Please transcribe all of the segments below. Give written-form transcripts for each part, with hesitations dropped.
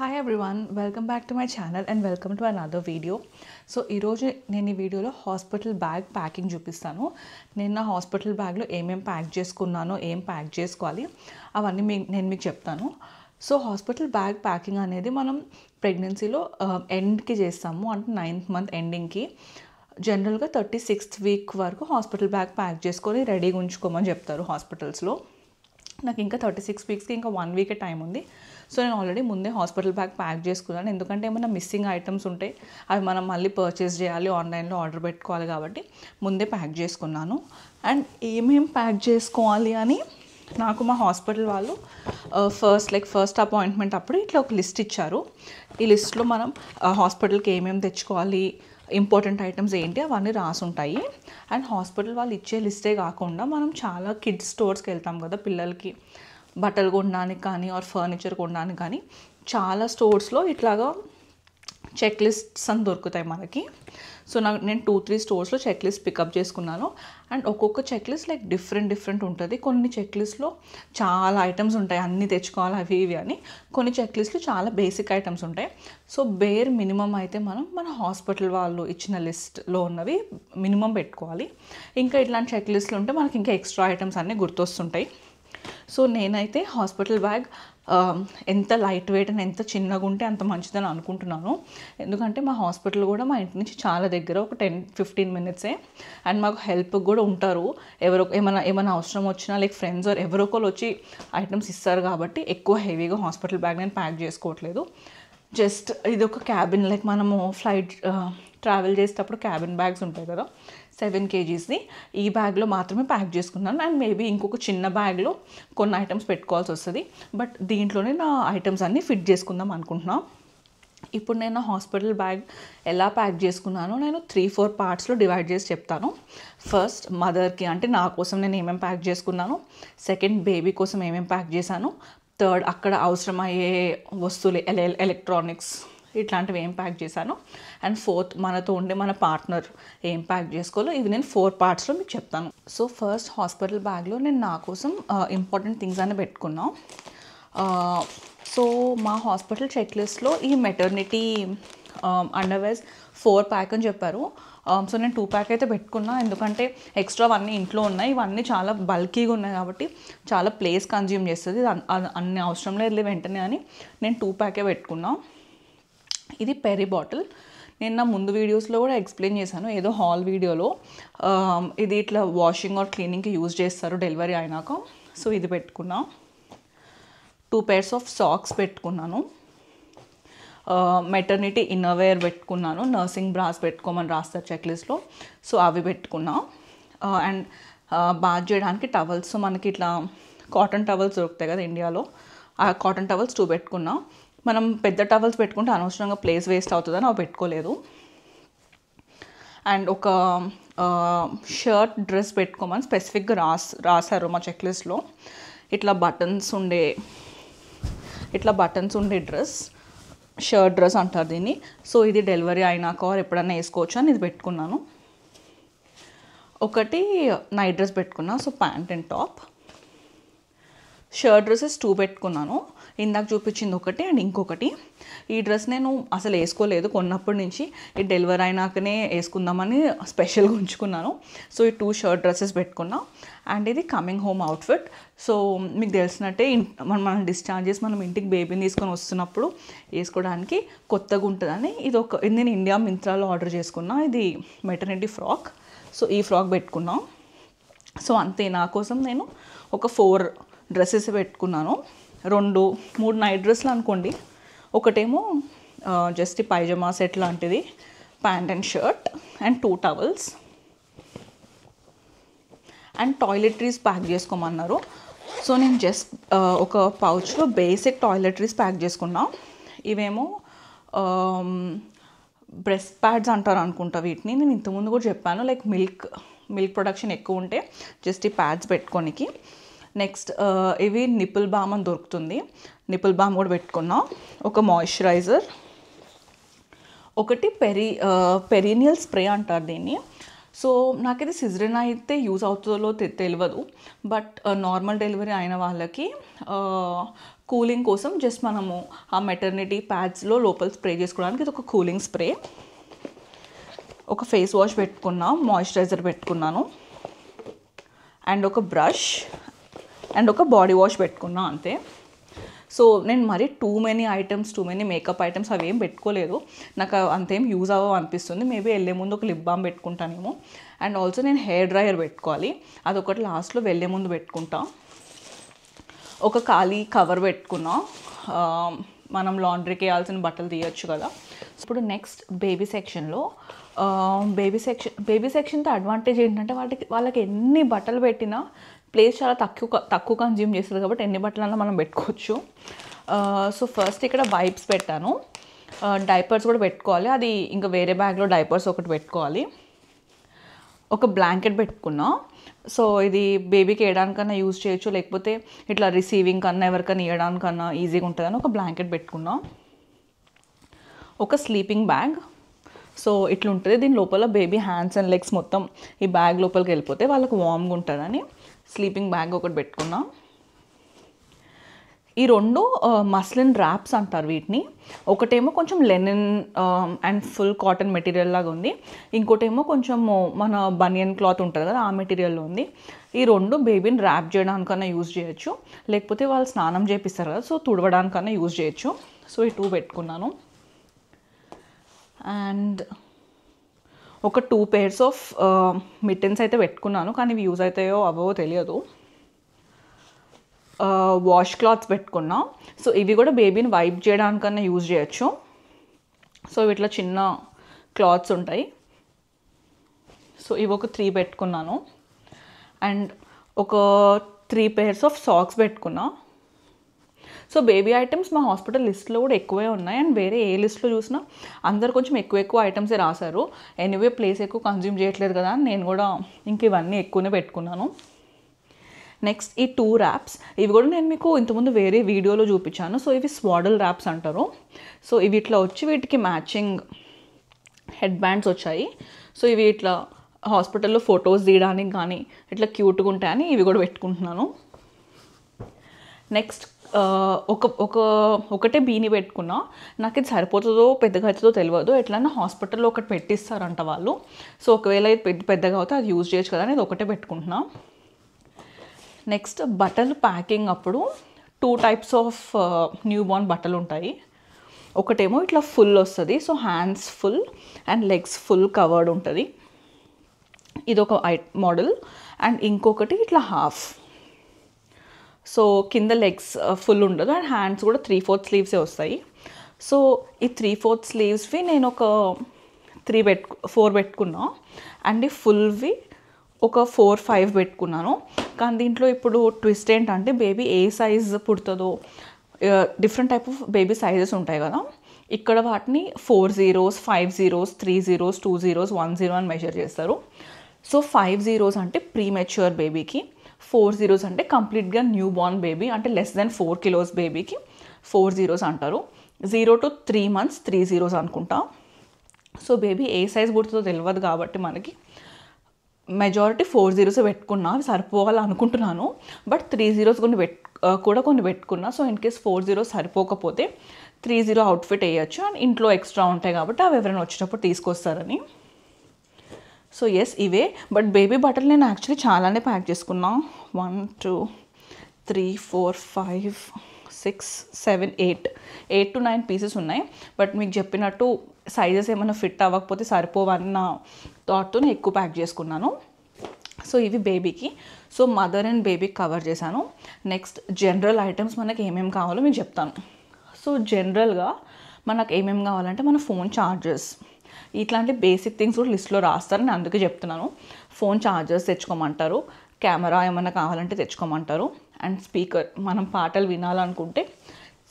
Hi everyone, welcome back to my channel and welcome to another video. So ఈరోజు నేను ఈ వీడియోలో hospital bag packing చూపిస్తాను. నేను నా హాస్పిటల్ బ్యాగ్లో ఏమేమి ప్యాక్ చేసుకున్నానో, ఏం ప్యాక్ చేసుకోవాలి అవన్నీ నేను మీకు చెప్తాను. సో హాస్పిటల్ బ్యాగ్ ప్యాకింగ్ అనేది మనం ప్రెగ్నెన్సీలో ఎండ్కి చేస్తాము, అంటే 9th month ఎండింగ్కి. జనరల్గా 36th week వరకు హాస్పిటల్ బ్యాగ్ ప్యాక్ చేసుకొని రెడీగా ఉంచుకోమని చెప్తారు హాస్పిటల్స్లో. నాకు ఇంకా 36 weeksకి ఇంకా 1 week టైం ఉంది. సో నేను ఆల్రెడీ ముందే హాస్పిటల్ బ్యాగ్ ప్యాక్ చేసుకున్నాను, ఎందుకంటే ఏమైనా మిస్సింగ్ ఐటమ్స్ ఉంటాయి, అవి మనం మళ్ళీ పర్చేస్ చేయాలి, ఆన్లైన్లో ఆర్డర్ పెట్టుకోవాలి, కాబట్టి ముందే ప్యాక్ చేసుకున్నాను. అండ్ ఏమేం ప్యాక్ చేసుకోవాలి అని నాకు మా హాస్పిటల్ వాళ్ళు ఫస్ట్ అపాయింట్మెంట్ అప్పుడు ఇట్లా ఒక లిస్ట్ ఇచ్చారు. ఈ లిస్ట్లో మనం హాస్పిటల్కి ఏమేమి తెచ్చుకోవాలి, ఇంపార్టెంట్ ఐటమ్స్ ఏంటి అవన్నీ రాసి ఉంటాయి. అండ్ హాస్పిటల్ వాళ్ళు ఇచ్చే లిస్టే కాకుండా మనం చాలా కిడ్స్ స్టోర్స్కి వెళ్తాం కదా, పిల్లలకి బట్టలు కొనడానికి కానీ ఆర్ ఫర్నిచర్ కొనడానికి కానీ చాలా స్టోర్స్లో ఇట్లాగా చెక్ లిస్ట్స్ అని దొరుకుతాయి మనకి. సో నేను 2-3 స్టోర్స్లో చెక్ లిస్ట్ పికప్ చేసుకున్నాను. అండ్ ఒక్కొక్క చెక్ లిస్ట్ లైక్ డిఫరెంట్ ఉంటుంది. కొన్ని చెక్ లిస్ట్లో చాలా ఐటమ్స్ ఉంటాయి, అన్నీ తెచ్చుకోవాలి అవి ఇవి అని. కొన్ని చెక్ లిస్ట్లో చాలా బేసిక్ ఐటమ్స్ ఉంటాయి. సో బేర్ మినిమం అయితే మనం మన హాస్పిటల్ వాళ్ళు ఇచ్చిన లిస్ట్లో ఉన్నవి మినిమం పెట్టుకోవాలి. ఇంకా ఇట్లాంటి చెక్ లిస్ట్లు ఉంటే మనకి ఇంకా ఎక్స్ట్రా ఐటమ్స్ అన్నీ గుర్తొస్తుంటాయి. సో నేనైతే హాస్పిటల్ బ్యాగ్ ఎంత లైట్ వెయిట్ అని ఎంత చిన్నగా ఉంటే అంత మంచిదని అనుకుంటున్నాను. ఎందుకంటే మా హాస్పిటల్ కూడా మా ఇంటి నుంచి చాలా దగ్గర, ఒక 10-15 minutes. అండ్ మాకు హెల్ప్ కూడా ఉంటారు, ఏమైనా అవసరం వచ్చినా లైక్ ఫ్రెండ్స్ ఆర్ ఎవరో ఒకరు వచ్చి ఐటమ్స్ ఇస్తారు, కాబట్టి ఎక్కువ హెవీగా హాస్పిటల్ బ్యాగ్ నేను ప్యాక్ చేసుకోవట్లేదు. జస్ట్ ఇది ఒక క్యాబిన్, లైక్ మనము ఫ్లైట్ ట్రావెల్ చేసేటప్పుడు క్యాబిన్ బ్యాగ్స్ ఉంటాయి కదా, 7 kgsది, ఈ బ్యాగ్లో మాత్రమే ప్యాక్ చేసుకున్నాను. అండ్ మేబీ ఇంకొక చిన్న బ్యాగ్లో కొన్ని ఐటమ్స్ పెట్టుకోవాల్సి వస్తుంది, బట్ దీంట్లోనే నా ఐటమ్స్ అన్నీ ఫిట్ చేసుకుందాం అనుకుంటున్నాను. ఇప్పుడు నేను నా హాస్పిటల్ బ్యాగ్ ఎలా ప్యాక్ చేసుకున్నానో నేను 3-4 పార్ట్స్లో డివైడ్ చేసి చెప్తాను. ఫస్ట్ మదర్కి, అంటే నా కోసం నేను ఏమేమి ప్యాక్ చేసుకున్నాను. సెకండ్ బేబీ కోసం ఏమేమి ప్యాక్ చేశాను. థర్డ్ అక్కడ అవసరమయ్యే వస్తువులు, ఎలక్ట్రానిక్స్ ఇట్లాంటివి ఏం ప్యాక్ చేశాను. అండ్ ఫోర్త్ మనతో ఉండే మన పార్ట్నర్ ఏం ప్యాక్ చేసుకోవాలో. ఇవి నేను 4 పార్ట్స్లో మీకు చెప్తాను. సో ఫస్ట్ హాస్పిటల్ బ్యాగ్లో నేను నా కోసం ఇంపార్టెంట్ థింగ్స్ అని పెట్టుకున్నాను. సో మా హాస్పిటల్ చెక్ లిస్ట్లో ఈ మెటర్నిటీ అండర్వేర్స్ 4 pack అని చెప్పారు. సో నేను 2 pack అయితే పెట్టుకున్నా, ఎందుకంటే ఎక్స్ట్రా అన్నీ ఇంట్లో ఉన్నాయి, ఇవన్నీ చాలా బల్కీగా ఉన్నాయి కాబట్టి చాలా ప్లేస్ కన్జ్యూమ్ చేస్తుంది, అన్ని అవసరం లేదు వెంటనే అని నేను 2 pack పెట్టుకున్నా. ఇది పెరి బాటిల్. నేను నా ముందు వీడియోస్లో కూడా ఎక్స్ప్లెయిన్ చేశాను, ఏదో హాల్ వీడియోలో. ఇది ఇట్లా వాషింగ్ ఆర్ క్లీనింగ్కి యూజ్ చేస్తారు డెలివరీ అయినాక. సో ఇది పెట్టుకున్నా. 2 pairs ఆఫ్ సాక్స్ పెట్టుకున్నాను. మెటర్నిటీ ఇన్నర్వేర్ పెట్టుకున్నాను. నర్సింగ్ బ్రాస్ పెట్టుకోమని రాస్తారు చెక్ లిస్ట్లో, సో అవి పెట్టుకున్నా. అండ్ బాత్ చేయడానికి టవల్స్, మనకి ఇట్లా కాటన్ టవల్స్ దొరుకుతాయి కదా ఇండియాలో, ఆ కాటన్ టవల్స్ 2 పెట్టుకున్నా. మనం పెద్ద టవల్స్ పెట్టుకుంటే అనవసరంగా ప్లేస్ వేస్ట్ అవుతుందని అవి పెట్టుకోలేదు. అండ్ ఒక షర్ట్ డ్రెస్ పెట్టుకోమని స్పెసిఫిక్గా రాశారు మా చెక్ లిస్ట్లో. ఇట్లా బటన్స్ ఉండే డ్రెస్, షర్ట్ డ్రెస్ అంటారు దీన్ని. సో ఇది డెలివరీ అయినాక ఎప్పుడైనా వేసుకోవచ్చు అని ఇది పెట్టుకున్నాను. ఒకటి నైట్ డ్రెస్ పెట్టుకున్నా, so pant and top. Shirt dresses 2 పెట్టుకున్నాను, ఇందాక చూపించింది ఒకటి అండ్ ఇంకొకటి. ఈ డ్రెస్ నేను అసలు వేసుకోలేదు కొన్నప్పటి నుంచి, ఈ డెలివరీ అయినాకనే వేసుకుందామని స్పెషల్గా ఉంచుకున్నాను. సో ఈ 2 షర్ట్ డ్రెస్సెస్ పెట్టుకున్నా. అండ్ ఇది కమింగ్ హోమ్ అవుట్ఫిట్. సో మీకు తెలిసినట్టే మనం డిశ్చార్జ్ చేసి మనం ఇంటికి బేబీని తీసుకొని వస్తున్నప్పుడు వేసుకోవడానికి కొత్తగా ఉంటుందని ఇది నేను ఇండియా మింత్రాలో ఆర్డర్ చేసుకున్నా. ఇది మెటర్నిటీ ఫ్రాక్. సో ఈ ఫ్రాక్ పెట్టుకున్నా. సో అంతే, నా కోసం నేను ఒక 4 డ్రెస్సెస్ పెట్టుకున్నాను. 2-3 నైట్ డ్రెస్లు అనుకోండి, ఒకటేమో జస్ట్ పైజమా సెట్ లాంటిది, pant and shirt, and 2 towels. And toiletries pack చేసుకోమన్నారు. సో నేను జస్ట్ ఒక పౌచ్లో బేసిక్ టాయిలెటరీస్ ప్యాక్ చేసుకున్నా. ఇవేమో బ్రెస్ట్ ప్యాడ్స్ అంటారు అనుకుంటా వీటిని, నేను ఇంతకుముందు కూడా చెప్పాను, లైక్ మిల్క్ ప్రొడక్షన్ ఎక్కువ ఉంటే జస్ట్ ఈ ప్యాడ్స్ పెట్టుకోనికి. నెక్స్ట్ ఇవి నిపుల్ బామ్ అని దొరుకుతుంది, నిపుల్ బామ్ కూడా పెట్టుకున్నా. ఒక మాయిశ్చరైజర్, ఒకటి పెరీనియల్ స్ప్రే అంటారు దీన్ని. సో నాకు ఇది సిజరిన్ అయితే యూజ్ అవుతుందో తెలియదు, బట్ నార్మల్ డెలివరీ అయిన వాళ్ళకి కూలింగ్ కోసం జస్ట్ మనము ఆ మెటర్నిటీ ప్యాడ్స్లో లోపల స్ప్రే చేసుకోవడానికి ఇది ఒక కూలింగ్ స్ప్రే. ఒక ఫేస్ వాష్ పెట్టుకున్నా, మాయిశ్చరైజర్ పెట్టుకున్నాను, అండ్ ఒక బ్రష్ అండ్ ఒక బాడీ వాష్ పెట్టుకున్నా అంతే. సో నేను మరి టూ మెనీ మేకప్ ఐటమ్స్ అవి ఏం పెట్టుకోలేదు. నాకు అంతేం యూజ్ అవ్వవు అనిపిస్తుంది. మేబీ వెళ్ళే ముందు ఒక లిప్ బామ్ పెట్టుకుంటానేమో. అండ్ ఆల్సో నేను హెయిర్ డ్రైయర్ పెట్టుకోవాలి, అదొకటి లాస్ట్లో వెళ్ళే ముందు పెట్టుకుంటా. ఒక ఖాళీ కవర్ పెట్టుకున్నా, మనం లాండ్రీకి వేయాల్సిన బట్టలు తీయచ్చు కదా. ఇప్పుడు నెక్స్ట్ బేబీ సెక్షన్లో బేబీ సెక్షన్తో అడ్వాంటేజ్ ఏంటంటే వాళ్ళకి ఎన్ని బట్టలు పెట్టినా ప్లేస్ చాలా తక్కువ కన్జ్యూమ్ చేస్తుంది కాబట్టి ఎన్ని బట్టలన్నా మనం పెట్టుకోవచ్చు. సో ఫస్ట్ ఇక్కడ వైప్స్ పెట్టాను, డైపర్స్ కూడా పెట్టుకోవాలి. అది ఇంకా వేరే బ్యాగ్లో డైపర్స్ ఒకటి పెట్టుకోవాలి. ఒక బ్లాంకెట్ పెట్టుకున్నా. సో ఇది బేబీకి వేయడానికన్నా యూజ్ చేయొచ్చు, లేకపోతే ఇట్లా రిసీవింగ్ కన్నా ఎవరికైనా ఇవ్వడానికన్నా ఈజీగా ఉంటుందని ఒక బ్లాంకెట్ పెట్టుకున్నా. ఒక స్లీపింగ్ బ్యాగ్. సో ఇట్లా ఉంటుంది, దీని లోపల బేబీ హ్యాండ్స్ అండ్ లెగ్స్ మొత్తం ఈ బ్యాగ్ లోపలికి వెళ్ళిపోతే వాళ్ళకు వామ్గా ఉంటుందని స్లీపింగ్ బ్యాగ్ ఒకటి పెట్టుకున్నా. ఈ రెండు మస్లిన్ ర్యాప్స్ అంటారు వీటిని. ఒకటేమో కొంచెం Lenin and full cotton material లాగా ఉంది, ఇంకోటేమో కొంచెం మన బనియన్ క్లాత్ ఉంటుంది కదా ఆ మెటీరియల్లో ఉంది. ఈ రెండు బేబీని ర్యాప్ చేయడానికన్నా యూజ్ చేయొచ్చు, లేకపోతే వాళ్ళు స్నానం చేపిస్తారు కదా సో తుడవడానికన్నా యూజ్ చేయొచ్చు. సో ఈ 2 పెట్టుకున్నాను. అండ్ ఒక 2 pairs ఆఫ్ మిట్టెన్స్ అయితే పెట్టుకున్నాను, కానీ ఇవి యూజ్ అవుతాయో అవో తెలియదు. వాష్ క్లాత్స్ పెట్టుకున్నా. సో ఇవి కూడా బేబీని వైప్ చేయడానికన్నా యూజ్ చేయొచ్చు. సో ఇట్లా చిన్న క్లాత్స్ ఉంటాయి. సో ఇవి ఒక 3 పెట్టుకున్నాను. అండ్ ఒక 3 pairs ఆఫ్ సాక్స్ పెట్టుకున్నా. సో బేబీ ఐటమ్స్ మా హాస్పిటల్ లిస్ట్లో కూడా ఎక్కువే ఉన్నాయి, అండ్ వేరే ఏ లిస్ట్లో చూసినా అందరు కొంచెం ఎక్కువ ఐటమ్సే రాశారు. ఎనీవే ప్లేస్ ఎక్కువ కన్జ్యూమ్ చేయట్లేదు కదా అని నేను కూడా ఇంక ఇవన్నీ ఎక్కువనే పెట్టుకున్నాను. నెక్స్ట్ ఈ 2 ర్యాప్స్, ఇవి కూడా నేను మీకు ఇంతకుముందు వేరే వీడియోలో చూపించాను. సో ఇవి స్వాడల్ ర్యాప్స్ అంటారు. సో ఇవి ఇట్లా వచ్చి వీటికి మ్యాచింగ్ హెడ్ బ్యాండ్స్ వచ్చాయి. సో ఇవి ఇట్లా హాస్పిటల్లో ఫొటోస్ తీయడానికి కానీ ఇట్లా క్యూట్గా ఉంటాయని ఇవి కూడా పెట్టుకుంటున్నాను. నెక్స్ట్ ఒకటే బీని పెట్టుకున్నా. నాకు ఇది సరిపోతుందో పెద్దగా అవుతుందో తెలియదు, ఎట్లన్నా హాస్పిటల్లో ఒకటి పెట్టిస్తారంట వాళ్ళు. సో ఒకవేళ ఇది పెద్దగా అవుతే అది యూజ్ చేయొచ్చు కదా అని ఇది ఒకటే పెట్టుకుంటున్నా. నెక్స్ట్ బట్టలు ప్యాకింగ్ అప్పుడు 2 types ఆఫ్ న్యూ బార్న్ బట్టలు ఉంటాయి. ఒకటేమో ఇట్లా ఫుల్ వస్తుంది, so hands full and legs full covered ఉంటుంది, ఇదొక మోడల్. అండ్ ఇంకొకటి ఇట్లా హాఫ్, సో కింద లెగ్స్ ఫుల్ ఉండదు అండ్ హ్యాండ్స్ కూడా 3/4 స్లీవ్సే వస్తాయి. సో ఈ 3/4 స్లీవ్స్వి నేను ఒక 4 పెట్టుకున్నా, అండ్ ఈ ఫుల్వి ఒక 4-5 పెట్టుకున్నాను. కానీ దీంట్లో ఇప్పుడు ట్విస్ట్ ఏంటంటే బేబీ ఏ సైజ్ పుడుతుందో, different type of baby sizes ఉంటాయి కదా, ఇక్కడ వాటిని 4 zeros, 5 zeros, 3 zeros, 2 zeros, 1 zero అని మెజర్ చేస్తారు. సో 5 zeros అంటే ప్రీమెచ్యూర్ బేబీకి, 4 zeros అంటే కంప్లీట్గా న్యూ బార్న్ బేబీ అంటే less than 4 kilos బేబీకి 4 zeros అంటారు. 0 to 3 months 3 zeros అనుకుంటా. సో బేబీ ఏ సైజ్ పుడుతుందో తెలియదు కాబట్టి మనకి మెజారిటీ 4 zeros పెట్టుకున్నా, అవి సరిపోవాలి అనుకుంటున్నాను. బట్ 3 zeros కొన్ని పెట్టుకున్నా. సో ఇన్ కేస్ 4 zeros సరిపోకపోతే 3 zero అవుట్ఫిట్ వేయచ్చు, అండ్ ఇంట్లో ఎక్స్ట్రా ఉంటాయి కాబట్టి అవి ఎవరైనా వచ్చేటప్పుడు తీసుకొస్తారని. సో ఎస్ ఇవే. బట్ బేబీ బట్టలు నేను యాక్చువల్లీ చాలానే ప్యాక్ చేసుకున్నా. 1 2 3 4 5 6 7 8 to 9 pieces ఉన్నాయి. బట్ మీకు చెప్పినట్టు సైజెస్ ఏమైనా ఫిట్ అవ్వకపోతే సరిపోవన్న థాట్తో నేను ఎక్కువ ప్యాక్ చేసుకున్నాను. సో ఇవి బేబీకి. సో మదర్ అండ్ బేబీకి కవర్ చేశాను. నెక్స్ట్ జనరల్ ఐటమ్స్ మనకి ఏమేమి కావాలో మీకు చెప్తాను. సో జనరల్గా మనకు ఏమేమి కావాలంటే మన ఫోన్ ఛార్జర్స్, ఇట్లాంటి బేసిక్ థింగ్స్ కూడా లిస్ట్లో రాస్తారు, నేను అందుకే చెప్తున్నాను. ఫోన్ ఛార్జర్స్ తెచ్చుకోమంటారు, కెమెరా ఏమైనా కావాలంటే తెచ్చుకోమంటారు, అండ్ స్పీకర్, మనం పాటలు వినాలనుకుంటే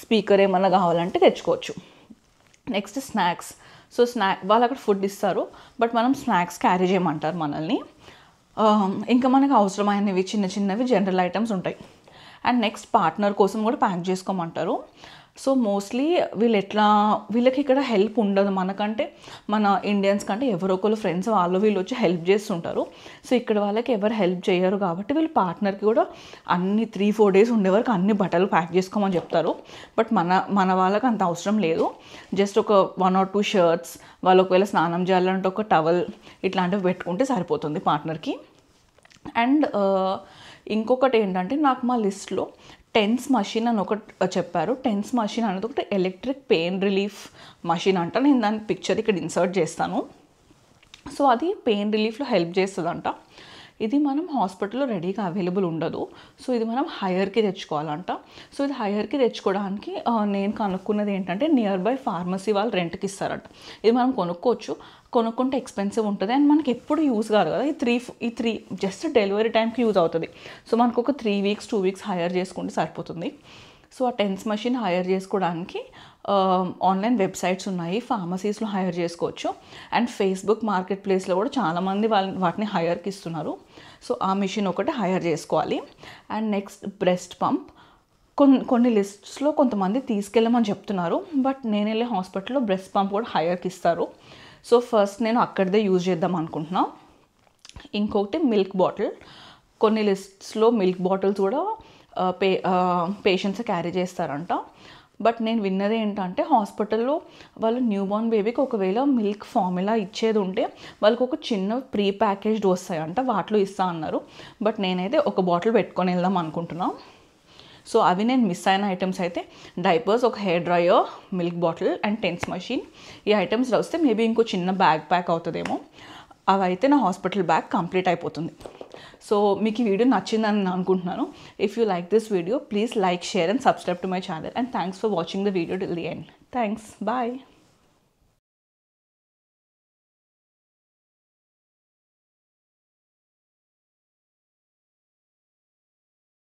స్పీకర్ ఏమైనా కావాలంటే తెచ్చుకోవచ్చు. Next snacks. సో వాళ్ళు అక్కడ ఫుడ్ ఇస్తారు, బట్ మనం స్నాక్స్ క్యారీ చేయమంటారు మనల్ని. ఇంకా మనకు అవసరమైనవి చిన్నవి జనరల్ ఐటమ్స్ ఉంటాయి. అండ్ నెక్స్ట్ పార్ట్నర్ కోసం కూడా ప్యాక్ చేసుకోమంటారు. సో మోస్ట్లీ వీళ్ళకి ఇక్కడ హెల్ప్ ఉండదు మనకంటే, మన ఇండియన్స్ కంటే ఎవరో ఒకరు ఫ్రెండ్స్ వాళ్ళు వీళ్ళు వచ్చి హెల్ప్ చేస్తుంటారు. సో ఇక్కడ వాళ్ళకి ఎవరు హెల్ప్ చేయరు కాబట్టి వీళ్ళు పార్ట్నర్కి కూడా అన్ని 3-4 డేస్ ఉండే వరకు అన్ని బట్టలు ప్యాక్ చేసుకోమని చెప్తారు. బట్ మన వాళ్ళకి అంత అవసరం లేదు. జస్ట్ ఒక 1 or 2 షర్ట్స్, వాళ్ళు ఒకవేళ స్నానం చేయాలంటే ఒక టవల్ ఇట్లాంటివి పెట్టుకుంటే సరిపోతుంది పార్ట్నర్కి. అండ్ ఇంకొకటి ఏంటంటే నాకు మా లిస్ట్లో టెన్స్ మషిన్ అని ఒకటి చెప్పారు. టెన్స్ మషిన్ అనేది ఒకటి ఎలక్ట్రిక్ పెయిన్ రిలీఫ్ మషిన్ అంట. నేను దాని పిక్చర్ ఇక్కడ ఇన్సర్ట్ చేస్తాను. సో అది పెయిన్ రిలీఫ్లో హెల్ప్ చేస్తుందంట. ఇది మనం హాస్పిటల్లో రెడీగా అవైలబుల్ ఉండదు. సో ఇది మనం హైయర్కి తెచ్చుకోవాలంట. సో ఇది హైయర్కి తెచ్చుకోవడానికి నేను కనుక్కున్నది ఏంటంటే నియర్ బై ఫార్మసీ వాళ్ళు రెంట్కి ఇస్తారంట. ఇది మనం కొనుక్కుంటే ఎక్స్పెన్సివ్ ఉంటుంది అండ్ మనకి ఎప్పుడు యూజ్ కాదు కదా. ఈ త్రీ జస్ట్ డెలివరీ టైంకి యూజ్ అవుతుంది. సో మనకు ఒక 3 weeks 2 weeks హైర్ చేసుకుంటే సరిపోతుంది. సో ఆ టెన్స్ మషిన్ హైర్ చేసుకోవడానికి ఆన్లైన్ వెబ్సైట్స్ ఉన్నాయి, ఫార్మసీస్లో హైర్ చేసుకోవచ్చు. అండ్ ఫేస్బుక్ మార్కెట్ ప్లేస్లో కూడా చాలామంది వాటిని హైర్కి ఇస్తున్నారు. సో ఆ మిషన్ ఒకటి హైర్ చేసుకోవాలి. And next breast pump. కొన్ని లిస్ట్స్లో కొంతమంది తీసుకెళ్ళమని చెప్తున్నారు. బట్ నేను వెళ్ళే హాస్పిటల్లో బ్రెస్ట్ పంప్ కూడా హైర్కి ఇస్తారు. సో ఫస్ట్ నేను అక్కడిదే యూజ్ చేద్దాం అనుకుంటున్నాను. ఇంకొకటి మిల్క్ బాటిల్. కొన్ని లిస్ట్స్లో మిల్క్ బాటిల్స్ కూడా పేషెంట్స్ క్యారీ చేస్తారంట. బట్ నేను విన్నది ఏంటంటే హాస్పిటల్లో వాళ్ళు న్యూ బోర్న్ బేబీకి ఒకవేళ మిల్క్ ఫార్ములా ఇచ్చేది ఉంటే వాళ్ళకి ఒక చిన్న ప్రీ ప్యాకేజ్డ్ వస్తాయంట, వాటిలో ఇస్తా అన్నారు. బట్ నేనైతే ఒక బాటిల్ పెట్టుకొని వెళ్దాం అనుకుంటున్నాను. సో అవి నేను మిస్ అయిన ఐటమ్స్ అయితే డైపర్స్, ఒక hair dryer, milk bottle and TENS machine. ఈ ఐటమ్స్ వస్తే మేబీ ఇంకో చిన్న బ్యాగ్ ప్యాక్ అవుతుందేమో. అవి అయితే నా హాస్పిటల్ బ్యాగ్ కంప్లీట్ అయిపోతుంది. సో మీకు ఈ వీడియో నచ్చిందని నేను అనుకుంటున్నాను. If you like this video please like, share and subscribe to my channel. And thanks for watching the video till the end. Thanks. Bye.